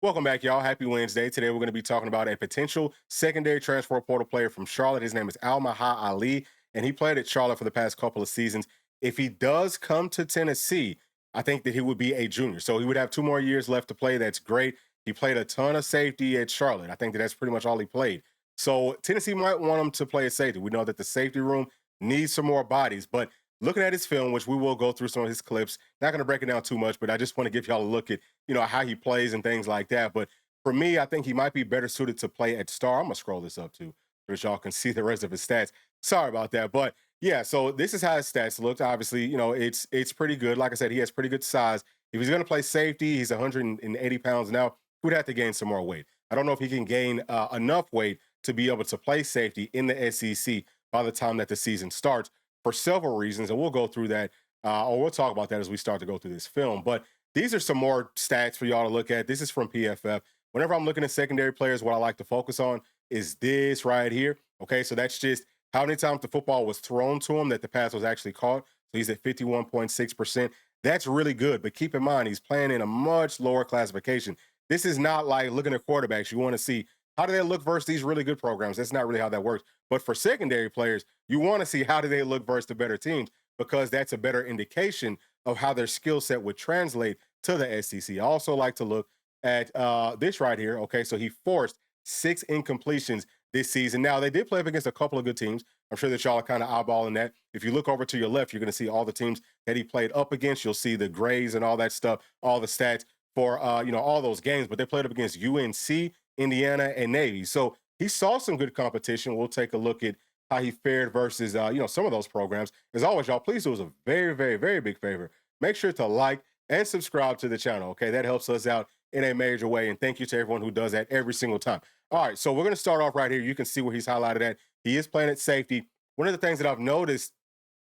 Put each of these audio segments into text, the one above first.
Welcome back, y'all. Happy Wednesday. Today, we're going to be talking about a potential secondary transfer portal player from Charlotte. His name is Al-Maha Ali, and he played at Charlotte for the past couple of seasons. If he does come to Tennessee, I think that he would be a junior. So he would have 2 more years left to play. That's great. He played a ton of safety at Charlotte. I think that that's pretty much all he played. So Tennessee might want him to play a safety. We know that the safety room needs some more bodies, but looking at his film, which we will go through some of his clips, not going to break it down too much, but I just want to give y'all a look at how he plays and things like that. But for me, I think he might be better suited to play at star. I'm gonna scroll this up too, so that y'all can see the rest of his stats. Sorry about that, but yeah. So this is how his stats looked. Obviously, it's pretty good. Like I said, he has pretty good size. If he's gonna play safety, he's 180 pounds now. He would have to gain some more weight. I don't know if he can gain enough weight to be able to play safety in the SEC by the time that the season starts for several reasons, and we'll go through that, or we'll talk about that as we start to go through this film. But these are some more stats for y'all to look at. This is from PFF. Whenever I'm looking at secondary players, what I like to focus on is this right here. Okay, so that's just how many times the football was thrown to him that the pass was actually caught. So he's at 51.6%. That's really good, but keep in mind he's playing in a much lower classification. This is not like looking at quarterbacks. You want to see how do they look versus these really good programs. That's not really how that works. But for secondary players, you want to see how do they look versus the better teams because that's a better indication of how their skill set would translate to the SEC. I also like to look at this right here. Okay, so he forced 6 incompletions this season. Now, they did play up against a couple of good teams. I'm sure that y'all are kind of eyeballing that. If you look over to your left, you're going to see all the teams that he played up against. You'll see the grades and all that stuff, all the stats for all those games. But they played up against UNC, Indiana, and Navy. So he saw some good competition. We'll take a look at how he fared versus some of those programs. As always, y'all, please do us a very, very, very big favor. Make sure to like and subscribe to the channel. Okay, that helps us out in a major way. And thank you to everyone who does that every single time. All right, so we're going to start off right here. You can see where he's highlighted at. He is playing at safety. One of the things that I've noticed,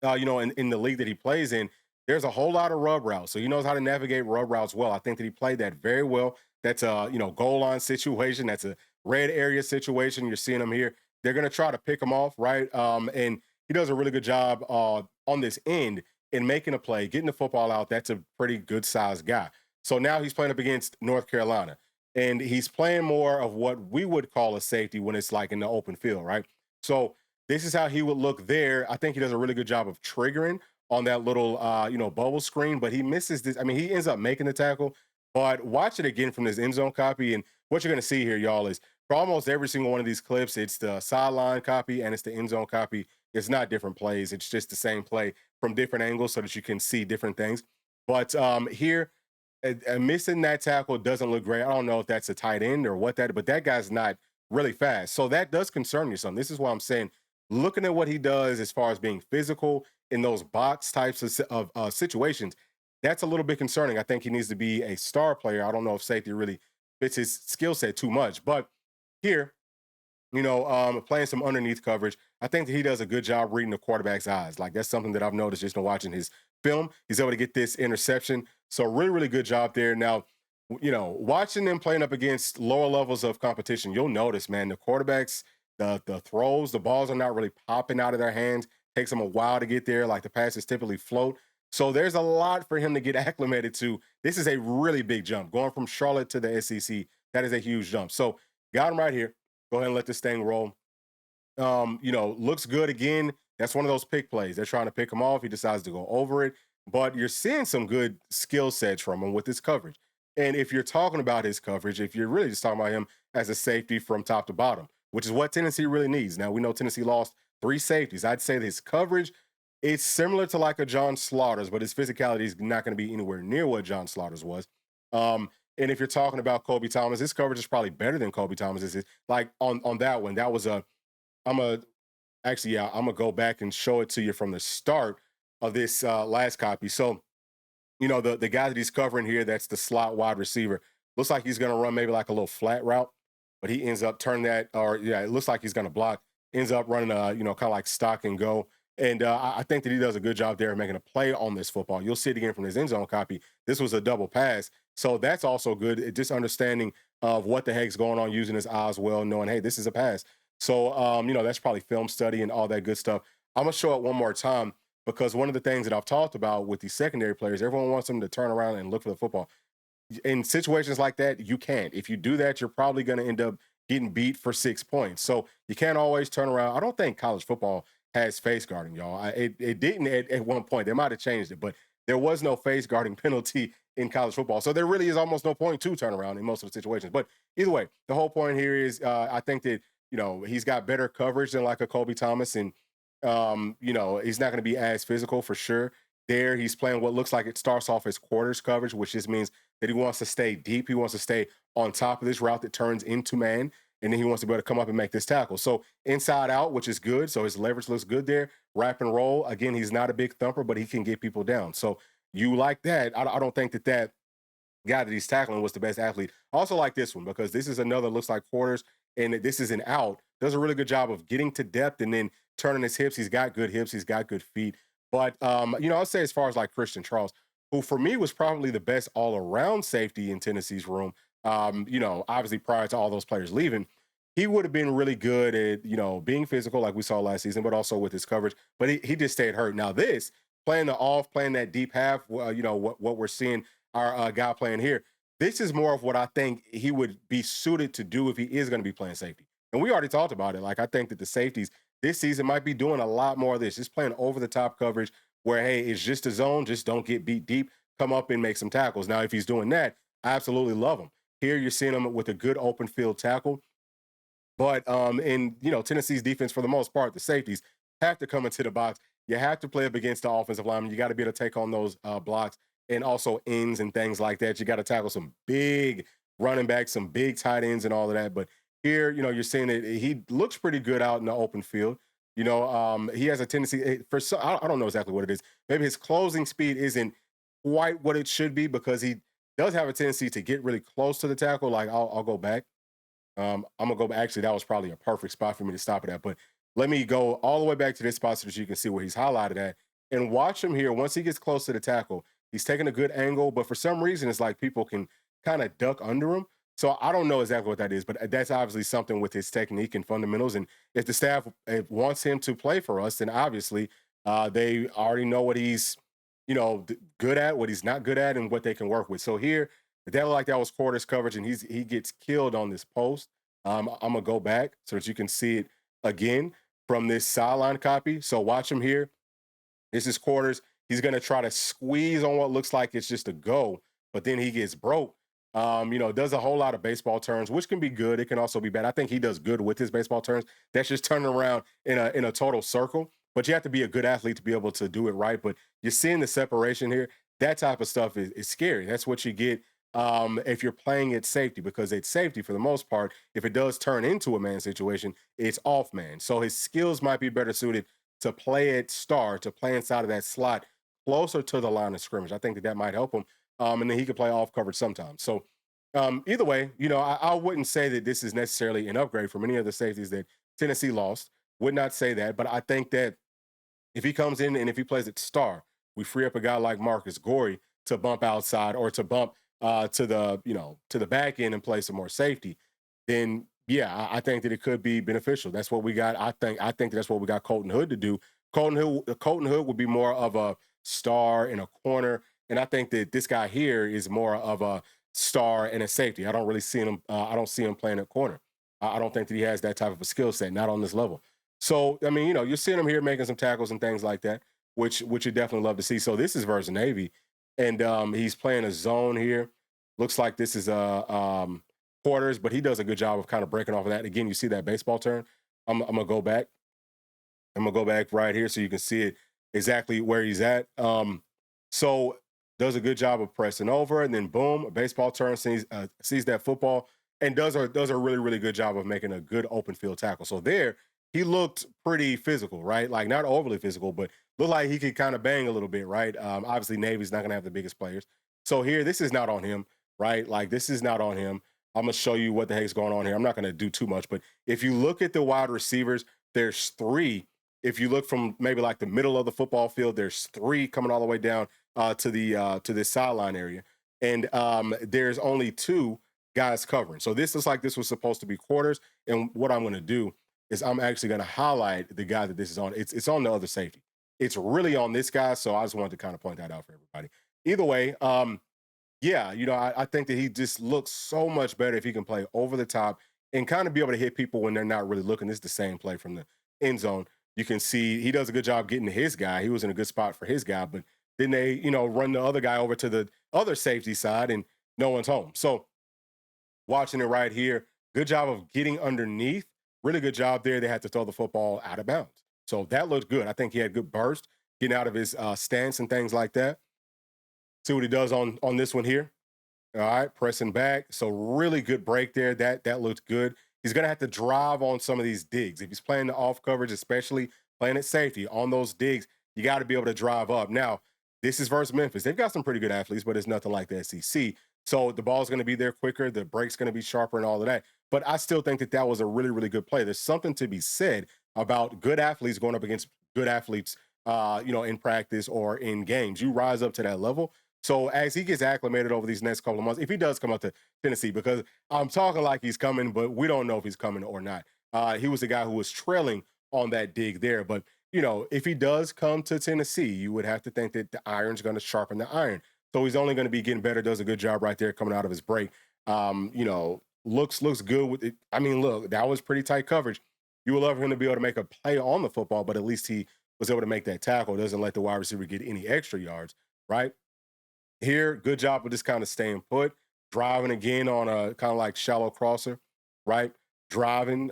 in the league that he plays in, there's a whole lot of rub routes. So he knows how to navigate rub routes well. I think that he played that very well. That's a goal line situation. That's a red area situation. You're seeing him here. They're going to try to pick him off, right? And he does a really good job on this end in making a play, getting the football out. That's a pretty good sized guy. So now he's playing up against North Carolina, and he's playing more of what we would call a safety when it's like in the open field, right? So this is how he would look there. I think he does a really good job of triggering on that little bubble screen, but he misses this. I mean, he ends up making the tackle, but watch it again from this end zone copy. And what you're going to see here, y'all, is for almost every single one of these clips, it's the sideline copy and it's the end zone copy. It's not different plays. It's just the same play from different angles so that you can see different things. But here, missing that tackle doesn't look great. I don't know if that's a tight end or what that, but that guy's not really fast. So that does concern you some. This is why I'm saying, looking at what he does as far as being physical in those box types of situations, that's a little bit concerning. I think he needs to be a star player. I don't know if safety really fits his skill set too much, but here, playing some underneath coverage. I think that he does a good job reading the quarterback's eyes. Like that's something that I've noticed just in watching his film. He's able to get this interception. So really, really good job there. Now, watching them playing up against lower levels of competition, you'll notice, man, the quarterbacks, the throws, the balls are not really popping out of their hands. Takes them a while to get there. Like the passes typically float. So there's a lot for him to get acclimated to. This is a really big jump. Going from Charlotte to the SEC, that is a huge jump. So got him right here. Go ahead and let this thing roll. Looks good again. That's one of those pick plays. They're trying to pick him off. He decides to go over it. But you're seeing some good skill sets from him with his coverage. And if you're talking about his coverage, if you're really just talking about him as a safety from top to bottom, which is what Tennessee really needs. Now, we know Tennessee lost 3 safeties. I'd say that his coverage, it's similar to like a John Slaughter's, but his physicality is not going to be anywhere near what John Slaughter's was. And if you're talking about Kobe Thomas, his coverage is probably better than Kobe Thomas is. Like on that one, that was I'm a actually, yeah, I'm gonna go back and show it to you from the start of this last copy. So, the guy that he's covering here, that's the slot wide receiver. Looks like he's gonna run maybe like a little flat route, but he ends up turning that, or yeah, it looks like he's gonna block, ends up running kind of like stock and go. And I think that he does a good job there of making a play on this football. You'll see it again from his end zone copy. This was a double pass. So that's also good. Just understanding of what the heck's going on, using his eyes well, knowing, hey, this is a pass. So, that's probably film study and all that good stuff. I'm going to show it one more time because one of the things that I've talked about with these secondary players, everyone wants them to turn around and look for the football. in situations like that, you can't. If you do that, you're probably going to end up getting beat for 6 points. So you can't always turn around. I don't think college football has face guarding, y'all. It didn't at one point. They might have changed it, but there was no face guarding penalty in college football. So there really is almost no point to turn around in most of the situations. But either way, the whole point here is I think that, he's got better coverage than like a Kobe Thomas. And, he's not going to be as physical for sure. There, he's playing what looks like it starts off as quarters coverage, which just means that he wants to stay deep. He wants to stay on top of this route that turns into man. And then he wants to be able to come up and make this tackle. So inside out, which is good. So his leverage looks good there. Wrap and roll. Again, he's not a big thumper, but he can get people down. So you like that. I don't think that guy that he's tackling was the best athlete. I also like this one because this is another looks like quarters, and this is an out. Does a really good job of getting to depth and then turning his hips. He's got good hips. He's got good feet. But I'll say as far as like Christian Charles, who for me was probably the best all around safety in Tennessee's room. Obviously prior to all those players leaving, he would have been really good at being physical like we saw last season, but also with his coverage. But he just stayed hurt. Now this playing the off, playing that deep half, what we're seeing our guy playing here. This is more of what I think he would be suited to do if he is going to be playing safety. And we already talked about it. Like I think that the safeties this season might be doing a lot more of this, just playing over the top coverage where, hey, it's just a zone, just don't get beat deep, come up and make some tackles. Now, if he's doing that, I absolutely love him. Here you're seeing him with a good open field tackle. But in Tennessee's defense, for the most part, the safeties have to come into the box. You have to play up against the offensive lineman. You got to be able to take on those blocks and also ends and things like that. You got to tackle some big running backs, some big tight ends, and all of that. But here, you're seeing that he looks pretty good out in the open field. He has a tendency for some, I don't know exactly what it is. Maybe his closing speed isn't quite what it should be because he does have a tendency to get really close to the tackle. Like I'll go back. I'm gonna go back. Actually, that was probably a perfect spot for me to stop it at. But let me go all the way back to this spot so that you can see where he's highlighted at and watch him here. Once he gets close to the tackle, he's taking a good angle, but for some reason, it's like people can kind of duck under him. So I don't know exactly what that is, but that's obviously something with his technique and fundamentals. And if the staff wants him to play for us, then obviously they already know what he's, good at, what he's not good at, and what they can work with. So here, that looked like that was quarters coverage, and he gets killed on this post. I'm gonna go back so that you can see it again from this sideline copy. So watch him here. This is quarters. He's going to try to squeeze on what looks like it's just a go, but then he gets broke. Does a whole lot of baseball turns, which can be good. It can also be bad. I think he does good with his baseball turns. That's just turning around in a total circle. But you have to be a good athlete to be able to do it right. But you're seeing the separation here. That type of stuff is scary. That's what you get if you're playing at safety, because it's safety for the most part. If it does turn into a man situation, it's off man. So his skills might be better suited to play at star, to play inside of that slot closer to the line of scrimmage. I think that might help him. And then he could play off coverage sometimes. So either way, I wouldn't say that this is necessarily an upgrade from any of the safeties that Tennessee lost. Would not say that, but I think that if he comes in and if he plays at star, we free up a guy like Marcus Gorey to bump outside or to bump to the back end and play some more safety. Then yeah, I think that it could be beneficial. That's what we got. I think that's what we got Colton Hood to do. Colton Hood would be more of a star in a corner, and I think that this guy here is more of a star and a safety. I don't really see him. I don't see him playing at corner. I don't think that he has that type of a skill set, not on this level. So I mean, you're seeing him here making some tackles and things like that, which you definitely love to see. So this is versus Navy, and he's playing a zone here. Looks like this is quarters, but he does a good job of kind of breaking off of that. Again, you see that baseball turn. I'm gonna go back. I'm gonna go back right here so you can see it exactly where he's at. So does a good job of pressing over, and then boom, a baseball turn, sees that football, and does a really really good job of making a good open field tackle. So there, he looked pretty physical, right? Like not overly physical, but looked like he could kind of bang a little bit, right? Obviously, Navy's not gonna have the biggest players, so here, this is not on him, right? Like this is not on him. I'm gonna show you what the heck's going on here. I'm not gonna do too much, but if you look at the wide receivers, there's three. If you look from maybe like the middle of the football field, there's three coming all the way down to this sideline area, and there's only two guys covering. So this looks like this was supposed to be quarters. And what I'm gonna do is I'm actually gonna highlight the guy that this is on. It's on the other safety. It's really on this guy. So I just wanted to kind of point that out for everybody. Either way, Yeah, I think that he just looks so much better if he can play over the top and kind of be able to hit people when they're not really looking. This is the same play from the end zone. You can see he does a good job getting to his guy. He was in a good spot for his guy, but then they, run the other guy over to the other safety side and no one's home. So watching it right here, good job of getting underneath. Really good job there. They had to throw the football out of bounds. So that looked good. I think he had good burst, getting out of his stance and things like that. See what he does on this one here. All right, pressing back. So really good break there. That looked good. He's gonna have to drive on some of these digs. If he's playing the off coverage, especially playing at safety on those digs, you got to be able to drive up. Now, this is versus Memphis. They've got some pretty good athletes, but it's nothing like the SEC. So the ball's gonna be there quicker, the break's gonna be sharper, and all of that. But I still think that was a really, really good play. There's something to be said about good athletes going up against good athletes, in practice or in games. You rise up to that level. So as he gets acclimated over these next couple of months, if he does come up to Tennessee, because I'm talking like he's coming, but we don't know if he's coming or not. He was the guy who was trailing on that dig there. But, if he does come to Tennessee, you would have to think that the iron's going to sharpen the iron. So he's only going to be getting better, does a good job right there coming out of his break. Looks good with it. I mean, look, that was pretty tight coverage. You would love him to be able to make a play on the football, but at least he was able to make that tackle. Doesn't let the wide receiver get any extra yards, right? Here, good job with just kind of staying put, driving again on a kind of like shallow crosser, right? Driving,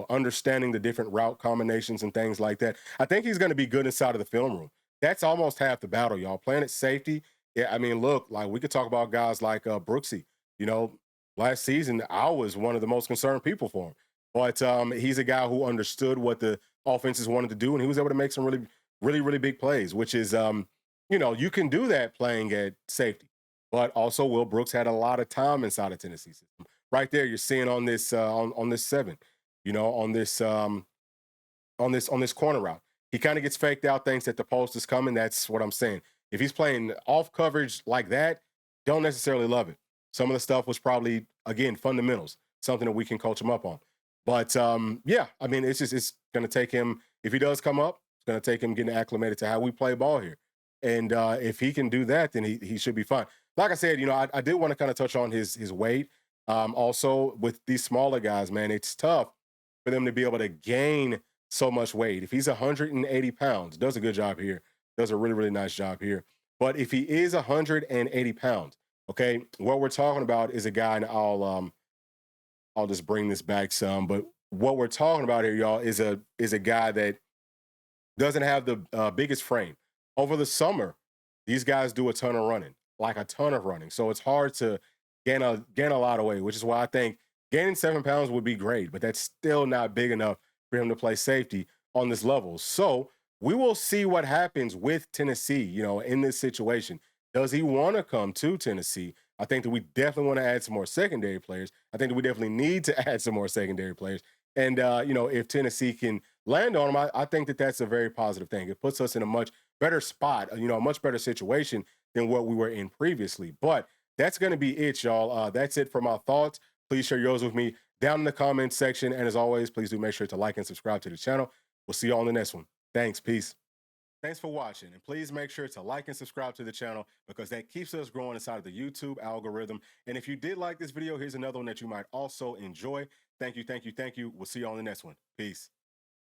understanding the different route combinations and things like that. I think he's going to be good inside of the film room. That's almost half the battle, y'all. Playing at safety. Yeah, I mean, look, like we could talk about guys like Brooksy. You know, last season I was one of the most concerned people for him, but he's a guy who understood what the offenses wanted to do, and he was able to make some really, really, really big plays, which is you can do that playing at safety. But also, Will Brooks had a lot of time inside of Tennessee system. Right there, you're seeing on this on this seven, on this corner route. He kind of gets faked out, thinks that the post is coming. That's what I'm saying. If he's playing off coverage like that, don't necessarily love it. Some of the stuff was probably again fundamentals, something that we can coach him up on. But yeah, I mean, it's going to take him if he does come up. It's going to take him getting acclimated to how we play ball here. And if he can do that, then he should be fine. Like I said, I did want to kind of touch on his weight. Also, with these smaller guys, man, it's tough for them to be able to gain so much weight. If he's 180 pounds, does a good job here, does a really, really nice job here. But if he is 180 pounds, okay, what we're talking about is a guy, and I'll just bring this back some, but what we're talking about here, y'all, is a guy that doesn't have the biggest frame. Over the summer, these guys do a ton of running, like a ton of running. So it's hard to gain a lot of weight, which is why I think gaining 7 pounds would be great, but that's still not big enough for him to play safety on this level. So we will see what happens with Tennessee, in this situation. Does he want to come to Tennessee? I think that we definitely want to add some more secondary players. I think that we definitely need to add some more secondary players. And, if Tennessee can land on him, I think that that's a very positive thing. It puts us in a much better spot, a much better situation than what we were in previously. But that's going to be it, y'all. That's it for my thoughts. Please share yours with me down in the comments section. And as always, please do make sure to like and subscribe to the channel. We'll see you all in the next one. Thanks. Peace. Thanks for watching. And please make sure to like and subscribe to the channel because that keeps us growing inside of the YouTube algorithm. And if you did like this video, here's another one that you might also enjoy. Thank you, thank you, thank you. We'll see you on the next one. Peace.